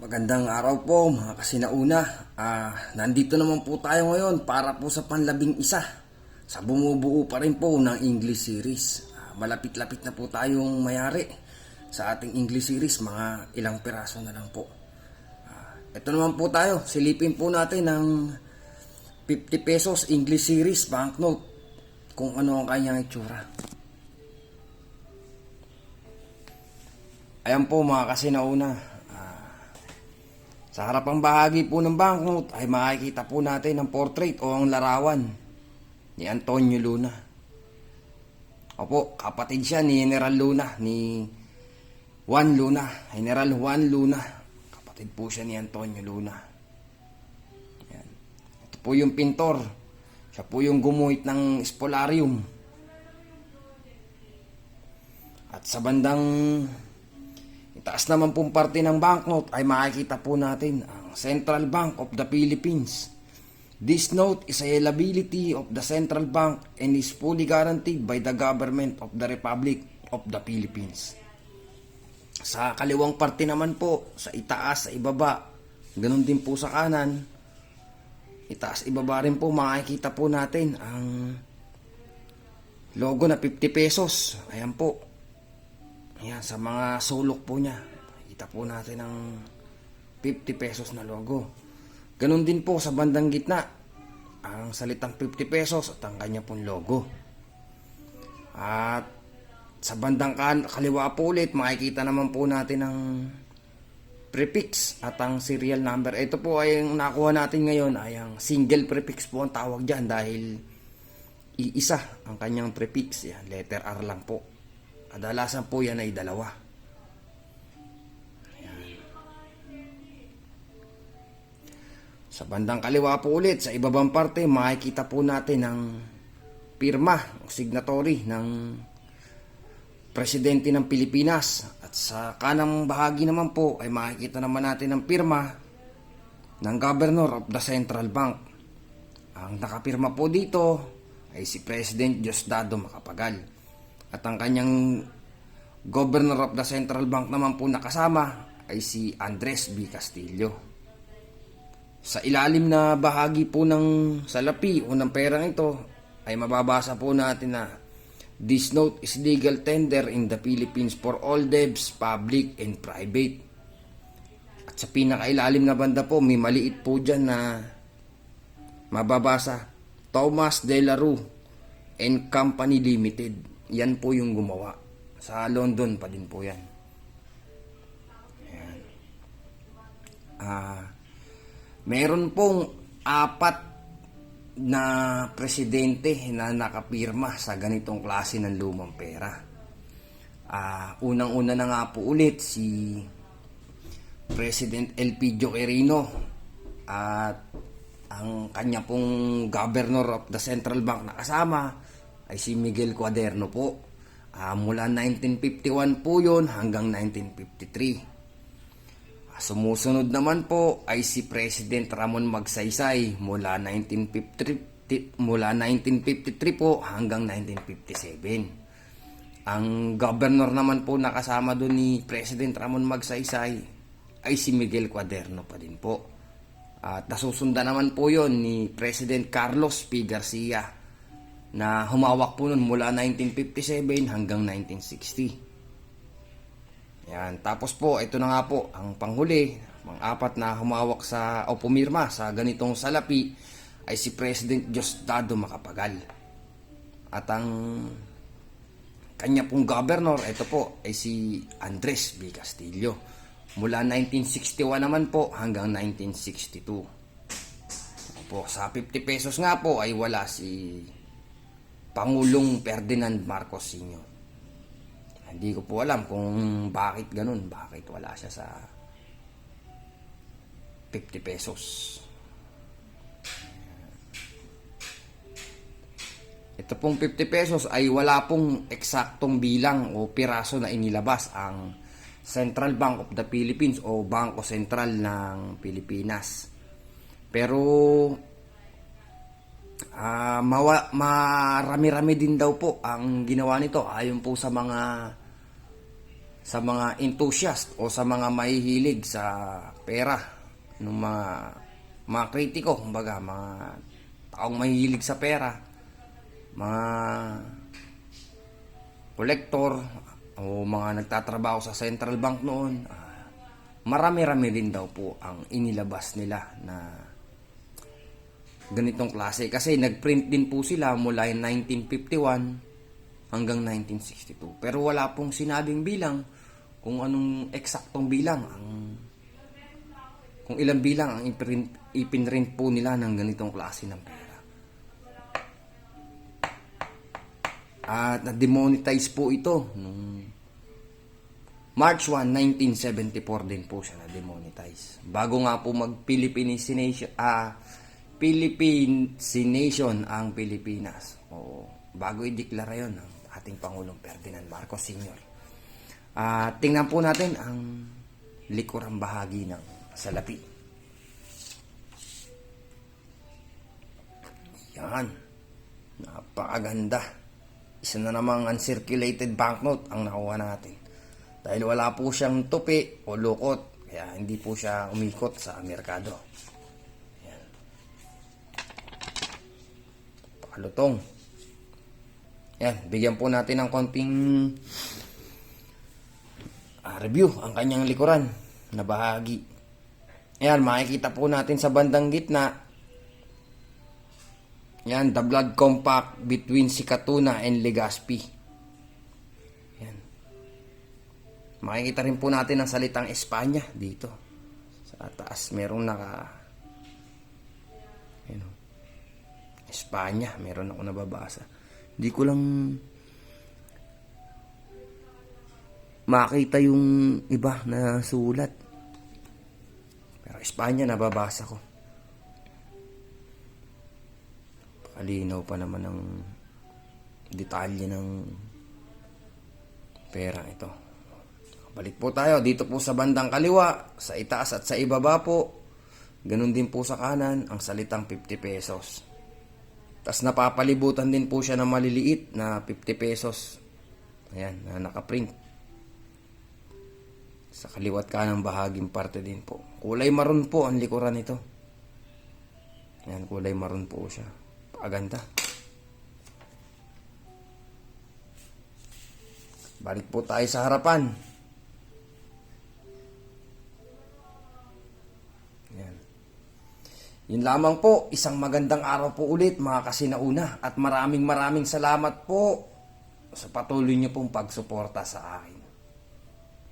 Magandang araw po mga kasinauna. Nandito naman po tayo ngayon para po sa panlabing-isa sa bumubuo pa rin po ng English series. Malapit-lapit na po tayong mayari sa ating English series, mga ilang piraso na lang po. Ito naman po tayo, silipin po natin ng 50 pesos English series banknote kung ano ang kanyang itsura. Ayan po mga kasinauna. Sa harapang bahagi po ng banknote ay makikita po natin ang portrait o ang larawan ni Antonio Luna. Opo, kapatid siya ni General Luna, ni Juan Luna. General Juan Luna. Kapatid po siya ni Antonio Luna. Ayan. Ito po yung pintor. Siya po yung gumuhit ng spolarium. At sa bandang itaas naman pong parte ng banknote ay makikita po natin ang Central Bank of the Philippines. This note is a liability of the Central Bank and is fully guaranteed by the government of the Republic of the Philippines. Sa kaliwang parte naman po, sa itaas, sa ibaba, ganun din po sa kanan, itaas, ibaba rin po makikita po natin ang logo na 50 pesos. Ayan po. Ayan, sa mga sulok po niya, kita po natin ang 50 pesos na logo. Ganon din po sa bandang gitna, ang salitang 50 pesos at ang kanya pong logo. At sa bandang kaliwa po ulit, makikita naman po natin ang prefix at ang serial number. Ito po ay ang nakuha natin ngayon ay ang single prefix po ang tawag dyan dahil iisa ang kanyang prefix. Yan, letter R lang po. Kadalasan po yan ay dalawa. Ayan. Sa bandang kaliwa po ulit, sa ibabang parte, makikita po natin ang pirma o signatory ng Presidente ng Pilipinas. At sa kanang bahagi naman po ay makikita naman natin ang pirma ng Governor of the Central Bank. Ang nakapirma po dito ay si President Diosdado Macapagal. At ang kanyang Governor of the Central Bank naman po nakasama ay si Andres B. Castillo. Sa ilalim na bahagi po ng salapi o ng perang ito ay mababasa po natin na this note is legal tender in the Philippines for all debts, public and private. At sa pinakailalim na banda po may maliit po dyan na mababasa Thomas De La Rue and Company Limited. Yan po yung gumawa. Sa London pa din po yan. Ayan. Meron pong 4 na presidente na nakapirma sa ganitong klase ng lumang pera. Unang-una na nga po ulit si President Elpidio Quirino at ang kanya pong Governor of the Central Bank na kasama ay si Miguel Cuaderno po. Mula 1951 po yun hanggang 1953. Sumusunod naman po ay si President Ramon Magsaysay mula 1953 po hanggang 1957. Ang governor naman po nakasama doon ni President Ramon Magsaysay ay si Miguel Cuaderno pa din po. At nasusundan naman po yon ni President Carlos P. Garcia na humawak po nun mula 1957 hanggang 1960. Yan. Tapos po, ito na nga po, ang panghuli, ang 4 na humawak sa o pumirma sa ganitong salapi ay si President Diosdado Macapagal. At ang kanya pong governor, ito po, ay si Andres B. Castillo. Mula 1961 naman po hanggang 1962. Opo, sa 50 pesos nga po ay wala si Pangulong Ferdinand Marcos Sr. Hindi ko po alam kung bakit ganun, bakit wala siya sa 50 pesos. Ito pong 50 pesos ay wala pong eksaktong bilang o piraso na inilabas ang Central Bank of the Philippines o Bangko Sentral ng Pilipinas. Pero marami-rami din daw po ang ginawa nito ayon po sa mga sa mga enthusiast o sa mga mahihilig sa pera, ng mga kritiko, kumbaga mga taong mahihilig sa pera, mga kolektor o mga nagtatrabaho sa central bank noon. Marami-rami rin daw po ang inilabas nila na ganitong klase, kasi nagprint din po sila mula 1951 hanggang 1962, pero wala pong sinabing bilang kung anong eksaktong bilang kung ilang bilang ang ipinrint po nila ng ganitong klase ng pera. At na-demonetize po ito nung March 1, 1974 din po siya na-demonetize. Bago nga po Philippination ang Pilipinas. O bago i-deklara yon ng ating Pangulong Ferdinand Marcos Sr. Tingnan po natin ang likurang bahagi ng salapi. Yan. Napakaganda. Isa na namang uncirculated banknote ang nakuha natin. Dahil wala po siyang tupi o lukot, kaya hindi po siya umikot sa merkado. Yan. Pakalutong. Yan, bigyan po natin ng konting review ang kanyang likuran na bahagi. Yan, makikita po natin sa bandang gitna. Yan, the blood compact between Sikatuna and Legazpi. Makikita rin po natin ang salitang Espanya dito. Sa taas merong Espanya, meron ako nababasa. Hindi ko lang makita yung iba na sulat. Pero Espanya nababasa ko. Kalinaw pa naman ang detalye ng pera ito. Balik po tayo dito po sa bandang kaliwa, sa itaas at sa ibaba po. Ganun din po sa kanan ang salitang 50 pesos. Tapos napapalibutan din po siya ng maliliit na 50 pesos. Ayan, na nakaprint. Sa kaliwat kanang bahaging parte din po. Kulay maroon po ang likuran nito. Ayan, kulay maroon po siya. Paganda. Balik po tayo sa harapan. Yun lamang po, isang magandang araw po ulit mga kasinauna, at maraming salamat po sa patuloy niyo pong pagsuporta sa akin.